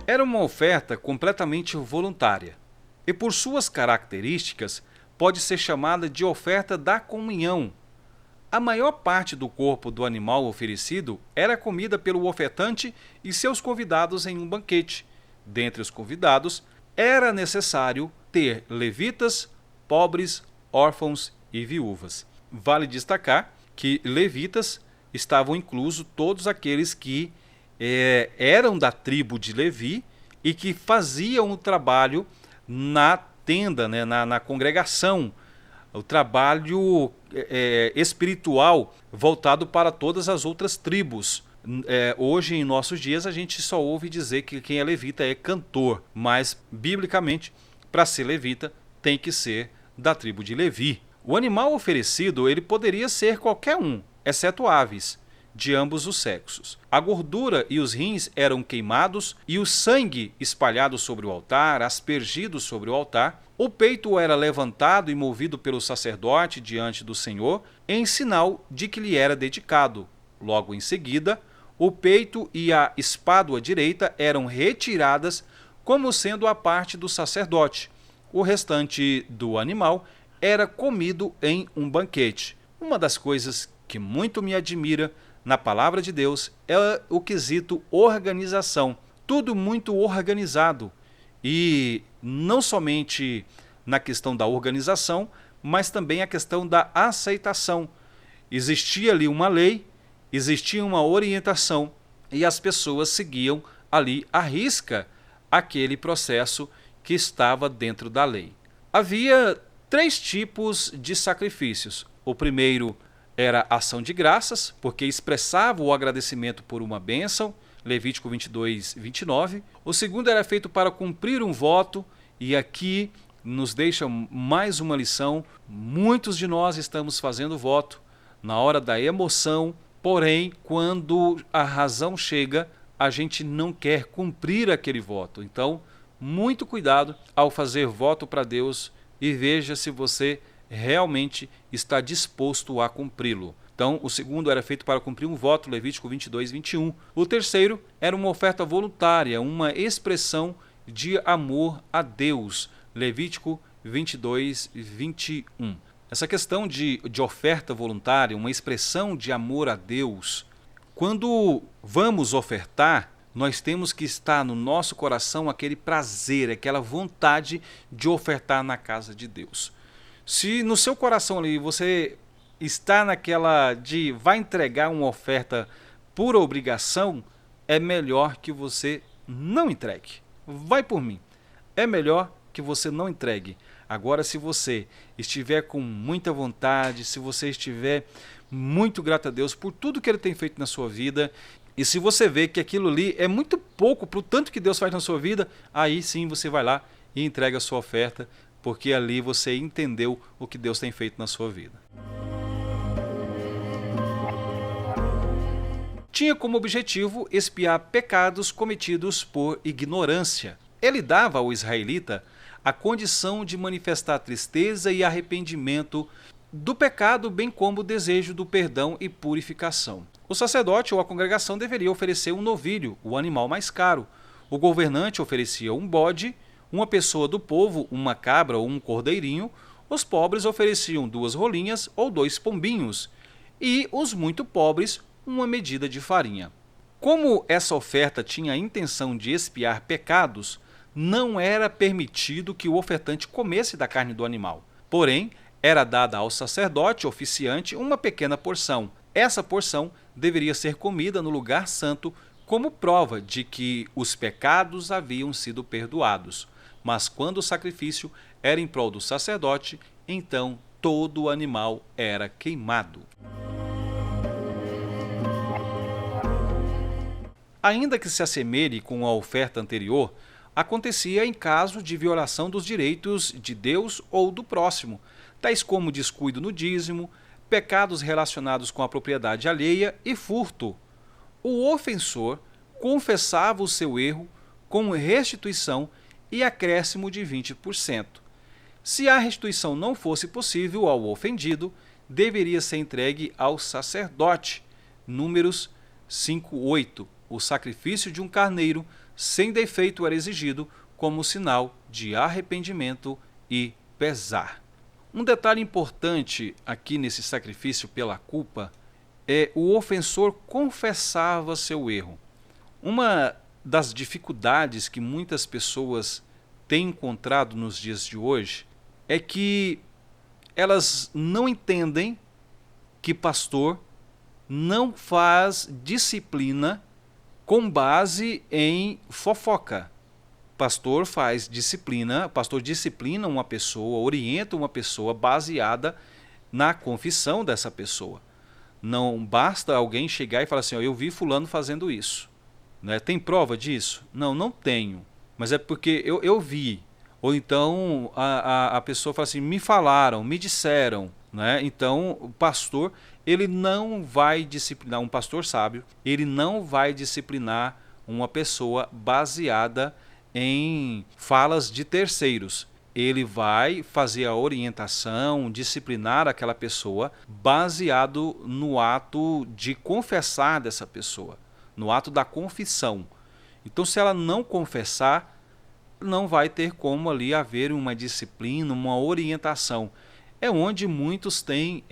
Era uma oferta completamente voluntária e, por suas características, pode ser chamada de oferta da comunhão. A maior parte do corpo do animal oferecido era comida pelo ofertante e seus convidados em um banquete. Dentre os convidados, era necessário ter levitas, pobres, órfãos e viúvas. Vale destacar que levitas estavam inclusos todos aqueles que eram da tribo de Levi e que faziam o trabalho na tenda, né, na congregação, o trabalho espiritual voltado para todas as outras tribos. Hoje, em nossos dias, a gente só ouve dizer que quem é levita é cantor, mas, biblicamente, para ser levita, tem que ser da tribo de Levi. O animal oferecido ele poderia ser qualquer um, exceto aves, de ambos os sexos. A gordura e os rins eram queimados e o sangue espalhado sobre o altar, aspergido sobre o altar. O peito era levantado e movido pelo sacerdote diante do Senhor, em sinal de que lhe era dedicado. Logo em seguida, o peito e a espádua direita eram retiradas como sendo a parte do sacerdote. O restante do animal era comido em um banquete. Uma das coisas que muito me admira na palavra de Deus é o quesito organização. Tudo muito organizado. E não somente na questão da organização, mas também a questão da aceitação. Existia ali uma lei, existia uma orientação e as pessoas seguiam ali à risca aquele processo que estava dentro da lei. Havia 3 tipos de sacrifícios. O primeiro era ação de graças, porque expressava o agradecimento por uma bênção, Levítico 22, 29. O segundo era feito para cumprir um voto, e aqui nos deixa mais uma lição. Muitos de nós estamos fazendo voto na hora da emoção, porém, quando a razão chega, a gente não quer cumprir aquele voto. Então, muito cuidado ao fazer voto para Deus e veja se você realmente está disposto a cumpri-lo. Então, o segundo era feito para cumprir um voto, Levítico 22, 21. O terceiro era uma oferta voluntária, uma expressão de amor a Deus, Levítico 22, 21. Essa questão de oferta voluntária, uma expressão de amor a Deus, quando vamos ofertar, nós temos que estar no nosso coração aquele prazer, aquela vontade de ofertar na casa de Deus. Se no seu coração ali você está naquela de vai entregar uma oferta por obrigação, é melhor que você não entregue. Vai por mim. É melhor que você não entregue. Agora, se você estiver com muita vontade, se você estiver muito grato a Deus por tudo que Ele tem feito na sua vida, e se você vê que aquilo ali é muito pouco para o tanto que Deus faz na sua vida, aí sim você vai lá e entrega a sua oferta, porque ali você entendeu o que Deus tem feito na sua vida. Tinha como objetivo expiar pecados cometidos por ignorância. Ele dava ao israelita a condição de manifestar tristeza e arrependimento do pecado, bem como o desejo do perdão e purificação. O sacerdote ou a congregação deveria oferecer um novilho, o animal mais caro. O governante oferecia um bode, uma pessoa do povo, uma cabra ou um cordeirinho. Os pobres ofereciam 2 rolinhas ou 2 pombinhos. E os muito pobres, uma medida de farinha. Como essa oferta tinha a intenção de expiar pecados, não era permitido que o ofertante comesse da carne do animal. Porém, era dada ao sacerdote oficiante uma pequena porção. Essa porção deveria ser comida no lugar santo como prova de que os pecados haviam sido perdoados. Mas quando o sacrifício era em prol do sacerdote, então todo o animal era queimado. Ainda que se assemelhe com a oferta anterior, acontecia em caso de violação dos direitos de Deus ou do próximo, tais como descuido no dízimo, pecados relacionados com a propriedade alheia e furto. O ofensor confessava o seu erro com restituição e acréscimo de 20%. Se a restituição não fosse possível ao ofendido, deveria ser entregue ao sacerdote. Números 5:8. o sacrifício de um carneiro sem defeito era exigido como sinal de arrependimento e pesar. Um detalhe importante aqui nesse sacrifício pela culpa é o ofensor confessava seu erro. Uma das dificuldades que muitas pessoas têm encontrado nos dias de hoje é que elas não entendem que pastor não faz disciplina com base em fofoca. Pastor faz disciplina, pastor disciplina uma pessoa, orienta uma pessoa baseada na confissão dessa pessoa. Não basta alguém chegar e falar assim, eu vi fulano fazendo isso. Né? Tem prova disso? Não, não tenho. Mas é porque eu vi. Ou então a pessoa fala assim, me falaram, me disseram. Né? Então o pastor, ele não vai disciplinar, um pastor sábio, ele não vai disciplinar uma pessoa baseada em falas de terceiros. Ele vai fazer a orientação, disciplinar aquela pessoa baseado no ato de confessar dessa pessoa, no ato da confissão. Então, se ela não confessar, não vai ter como ali haver uma disciplina, uma orientação. É onde muitos têm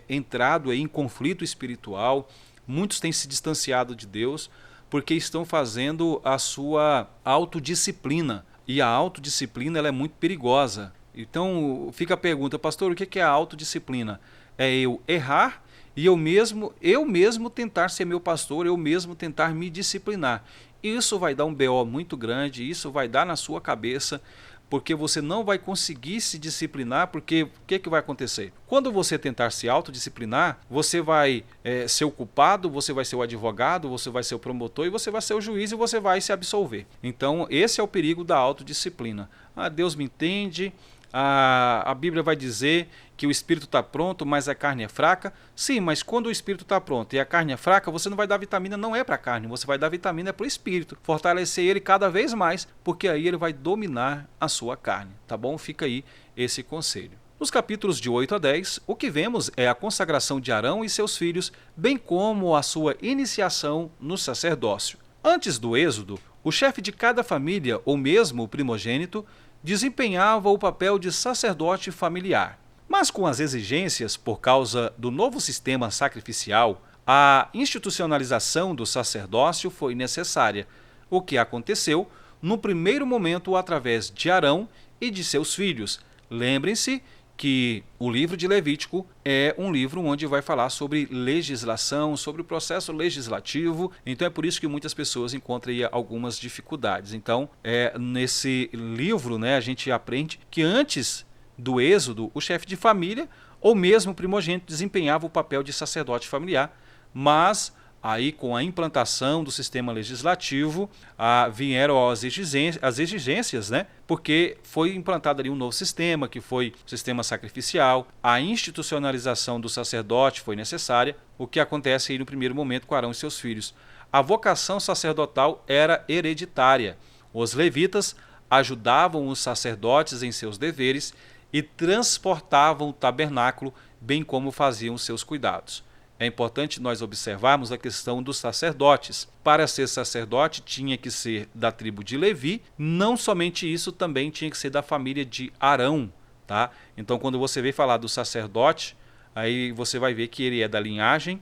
entrado em conflito espiritual, muitos têm se distanciado de Deus, porque estão fazendo a sua autodisciplina. E a autodisciplina ela é muito perigosa. Então fica a pergunta, pastor, o que é a autodisciplina? É eu errar e eu mesmo tentar ser meu pastor, eu mesmo tentar me disciplinar. Isso vai dar um BO muito grande, isso vai dar na sua cabeça, porque você não vai conseguir se disciplinar, porque o que vai acontecer? Quando você tentar se autodisciplinar, você vai ser o culpado, você vai ser o advogado, você vai ser o promotor e você vai ser o juiz e você vai se absolver. Então esse é o perigo da autodisciplina. Deus me entende, a Bíblia vai dizer que o espírito está pronto, mas a carne é fraca. Sim, mas quando o espírito está pronto e a carne é fraca, você não vai dar vitamina, não é para a carne, você vai dar vitamina para o espírito, fortalecer ele cada vez mais, porque aí ele vai dominar a sua carne, tá bom? Fica aí esse conselho. Nos capítulos de 8 a 10, o que vemos é a consagração de Arão e seus filhos, bem como a sua iniciação no sacerdócio. Antes do êxodo, o chefe de cada família, ou mesmo o primogênito, desempenhava o papel de sacerdote familiar. Mas com as exigências por causa do novo sistema sacrificial, a institucionalização do sacerdócio foi necessária, o que aconteceu no primeiro momento através de Arão e de seus filhos. Lembrem-se que o livro de Levítico é um livro onde vai falar sobre legislação, sobre o processo legislativo, então é por isso que muitas pessoas encontram aí algumas dificuldades. Então, nesse livro, a gente aprende que antes do êxodo, o chefe de família ou mesmo o primogênito desempenhava o papel de sacerdote familiar, mas aí com a implantação do sistema legislativo vieram as exigências, porque foi implantado ali um novo sistema, que foi o sistema sacrificial, a institucionalização do sacerdote foi necessária, o que acontece aí no primeiro momento com Arão e seus filhos. A vocação sacerdotal era hereditária. Os levitas ajudavam os sacerdotes em seus deveres e transportavam o tabernáculo, bem como faziam seus cuidados. É importante nós observarmos a questão dos sacerdotes. Para ser sacerdote tinha que ser da tribo de Levi, não somente isso, também tinha que ser da família de Arão. Tá? Então quando você vê falar do sacerdote, aí você vai ver que ele é da linhagem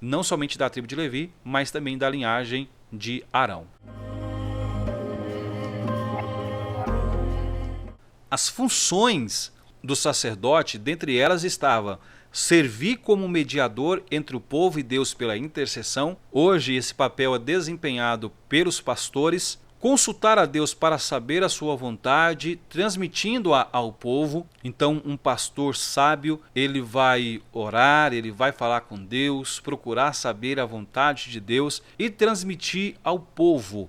não somente da tribo de Levi, mas também da linhagem de Arão. As funções do sacerdote, dentre elas estava servir como mediador entre o povo e Deus pela intercessão. Hoje esse papel é desempenhado pelos pastores. Consultar a Deus para saber a sua vontade, transmitindo-a ao povo. Então um pastor sábio, ele vai orar, ele vai falar com Deus, procurar saber a vontade de Deus e transmitir ao povo.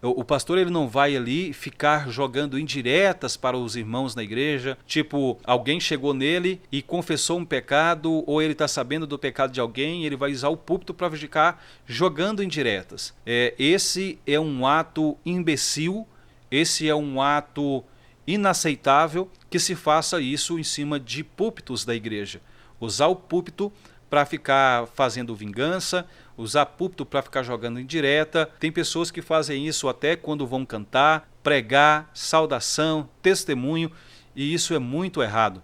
O pastor ele não vai ali ficar jogando indiretas para os irmãos na igreja, tipo, alguém chegou nele e confessou um pecado, ou ele está sabendo do pecado de alguém, ele vai usar o púlpito para ficar jogando indiretas. Esse é um ato imbecil, esse é um ato inaceitável que se faça isso em cima de púlpitos da igreja. Usar o púlpito para ficar fazendo vingança, usar púlpito para ficar jogando indireta. Tem pessoas que fazem isso até quando vão cantar, pregar, saudação, testemunho, e isso é muito errado.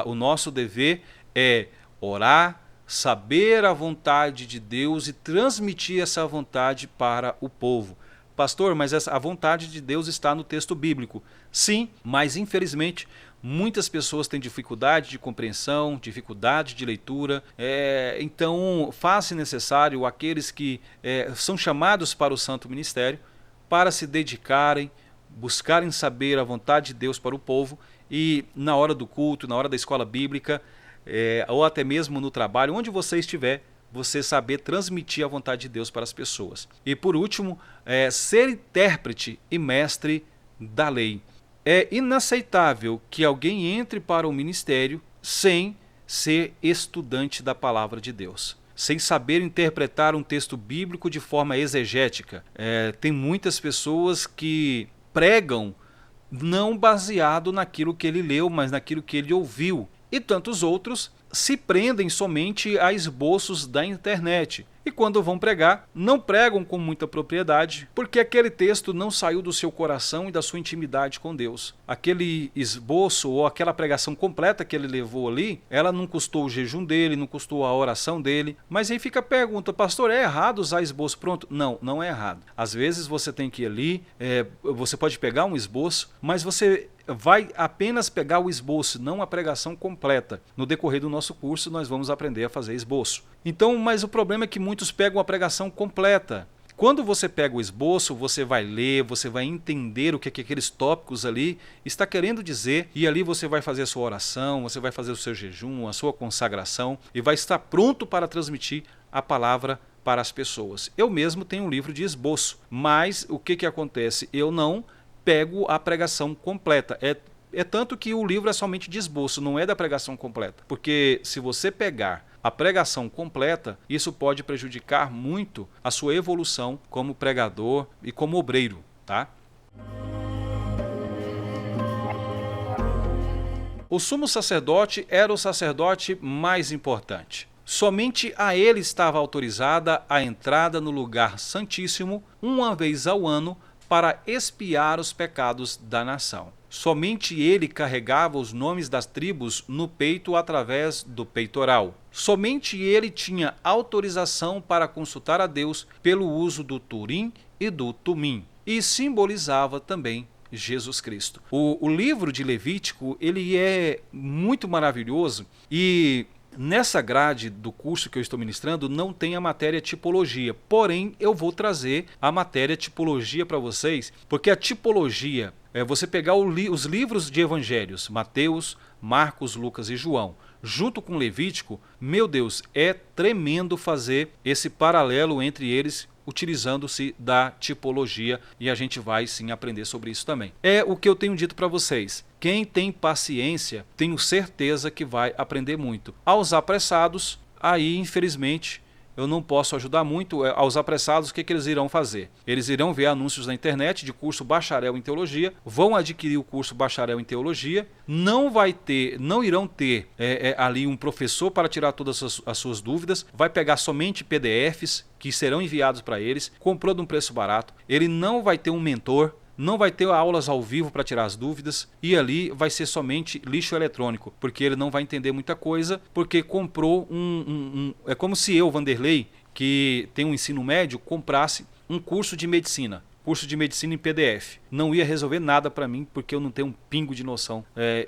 O nosso dever é orar, saber a vontade de Deus e transmitir essa vontade para o povo. Pastor, mas a vontade de Deus está no texto bíblico. Sim, mas infelizmente muitas pessoas têm dificuldade de compreensão, dificuldade de leitura. Então faz-se necessário aqueles que são chamados para o santo ministério para se dedicarem, buscarem saber a vontade de Deus para o povo e na hora do culto, na hora da escola bíblica, ou até mesmo no trabalho, onde você estiver, você saber transmitir a vontade de Deus para as pessoas. E por último, ser intérprete e mestre da lei. É inaceitável que alguém entre para o ministério sem ser estudante da palavra de Deus, sem saber interpretar um texto bíblico de forma exegética. Tem muitas pessoas que pregam não baseado naquilo que ele leu, mas naquilo que ele ouviu. E tantos outros se prendem somente a esboços da internet. E quando vão pregar, não pregam com muita propriedade, porque aquele texto não saiu do seu coração e da sua intimidade com Deus. Aquele esboço ou aquela pregação completa que ele levou ali, ela não custou o jejum dele, não custou a oração dele. Mas aí fica a pergunta, pastor, é errado usar esboço pronto? Não, não é errado. Às vezes você tem que ir ali, você pode pegar um esboço, mas você vai apenas pegar o esboço, não a pregação completa. No decorrer do nosso curso, nós vamos aprender a fazer esboço. Então, mas o problema é que muitos pegam a pregação completa. Quando você pega o esboço, você vai ler, você vai entender o que aqueles tópicos ali está querendo dizer, e ali você vai fazer a sua oração, você vai fazer o seu jejum, a sua consagração, e vai estar pronto para transmitir a palavra para as pessoas. Eu mesmo tenho um livro de esboço, mas o que acontece? Eu não pego a pregação completa. É tanto que o livro é somente de esboço, não é da pregação completa. Porque se você pegar a pregação completa, isso pode prejudicar muito a sua evolução como pregador e como obreiro, tá? O sumo sacerdote era o sacerdote mais importante. Somente a ele estava autorizada a entrada no lugar santíssimo uma vez ao ano para expiar os pecados da nação. Somente ele carregava os nomes das tribos no peito através do peitoral. Somente ele tinha autorização para consultar a Deus pelo uso do Turim e do Tumim, e simbolizava também Jesus Cristo. O livro de Levítico, ele é muito maravilhoso, e nessa grade do curso que eu estou ministrando não tem a matéria tipologia, porém eu vou trazer a matéria tipologia para vocês, porque a tipologia é você pegar os livros de evangelhos, Mateus, Marcos, Lucas e João, junto com Levítico. Meu Deus, é tremendo fazer esse paralelo entre eles, utilizando-se da tipologia, e a gente vai sim aprender sobre isso também. É o que eu tenho dito para vocês. Quem tem paciência, tenho certeza que vai aprender muito. Aos apressados, aí infelizmente eu não posso ajudar muito. Aos apressados, o que eles irão fazer? Eles irão ver anúncios na internet de curso bacharel em teologia, vão adquirir o curso bacharel em teologia, não irão ter ali um professor para tirar todas as suas dúvidas, vai pegar somente PDFs que serão enviados para eles, comprou de um preço barato, ele não vai ter um mentor, não vai ter aulas ao vivo para tirar as dúvidas, e ali vai ser somente lixo eletrônico, porque ele não vai entender muita coisa, porque comprou é como se eu, Vanderlei, que tem um ensino médio, comprasse um curso de medicina em PDF. Não ia resolver nada para mim, porque eu não tenho um pingo de noção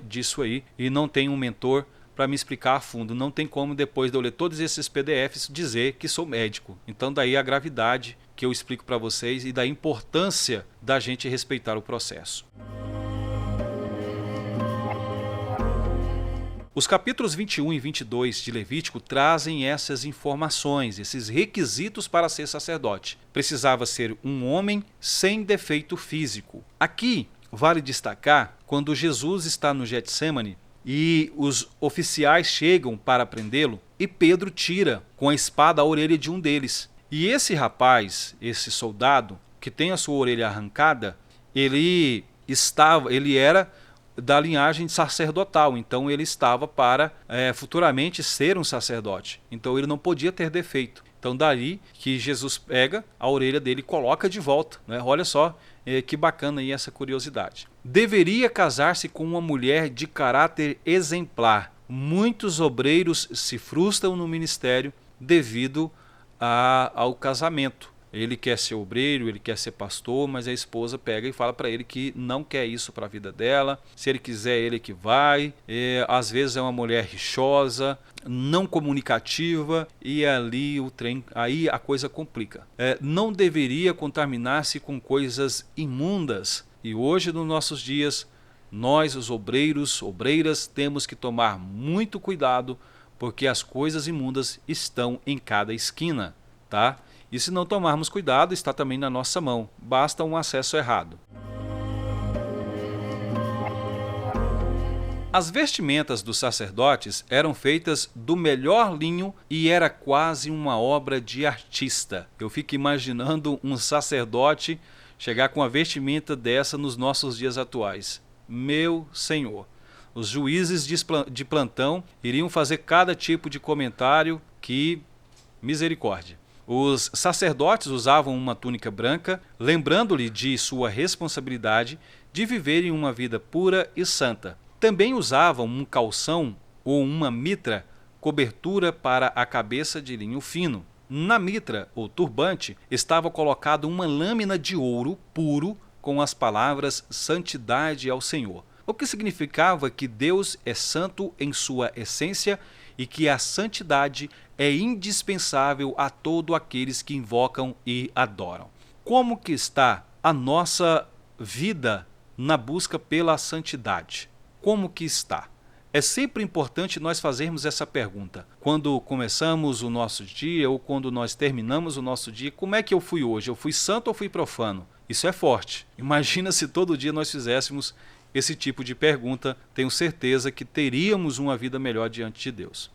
disso aí, e não tenho um mentor para me explicar a fundo. Não tem como, depois de eu ler todos esses PDFs, dizer que sou médico. Então daí a gravidade que eu explico para vocês e da importância da gente respeitar o processo. Os capítulos 21 e 22 de Levítico trazem essas informações, esses requisitos para ser sacerdote. Precisava ser um homem sem defeito físico. Aqui vale destacar quando Jesus está no Getsêmani e os oficiais chegam para prendê-lo, e Pedro tira com a espada a orelha de um deles. E esse rapaz, esse soldado, que tem a sua orelha arrancada, ele era da linhagem sacerdotal, então ele estava para futuramente ser um sacerdote. Então ele não podia ter defeito. Então daí que Jesus pega a orelha dele e coloca de volta, né? Olha só que bacana aí essa curiosidade. Deveria casar-se com uma mulher de caráter exemplar. Muitos obreiros se frustram no ministério devido ao casamento. Ele quer ser obreiro, ele quer ser pastor, mas a esposa pega e fala para ele que não quer isso para a vida dela. Se ele quiser, ele que vai. Às vezes é uma mulher rixosa, não comunicativa, e ali aí a coisa complica. Não deveria contaminar-se com coisas imundas. E hoje, nos nossos dias, nós, os obreiros, obreiras, temos que tomar muito cuidado, porque as coisas imundas estão em cada esquina, tá? E se não tomarmos cuidado, está também na nossa mão. Basta um acesso errado. As vestimentas dos sacerdotes eram feitas do melhor linho e era quase uma obra de artista. Eu fico imaginando um sacerdote chegar com uma vestimenta dessa nos nossos dias atuais. Meu Senhor! Os juízes de plantão iriam fazer cada tipo de comentário que... misericórdia! Os sacerdotes usavam uma túnica branca, lembrando-lhe de sua responsabilidade de viverem uma vida pura e santa. Também usavam um calção ou uma mitra, cobertura para a cabeça de linho fino. Na mitra, ou turbante, estava colocada uma lâmina de ouro puro com as palavras "Santidade ao Senhor", o que significava que Deus é santo em sua essência e que a santidade é indispensável a todos aqueles que invocam e adoram. Como que está a nossa vida na busca pela santidade? Como que está? É sempre importante nós fazermos essa pergunta. Quando começamos o nosso dia ou quando nós terminamos o nosso dia, como é que eu fui hoje? Eu fui santo ou fui profano? Isso é forte. Imagina se todo dia nós fizéssemos esse tipo de pergunta, tenho certeza que teríamos uma vida melhor diante de Deus.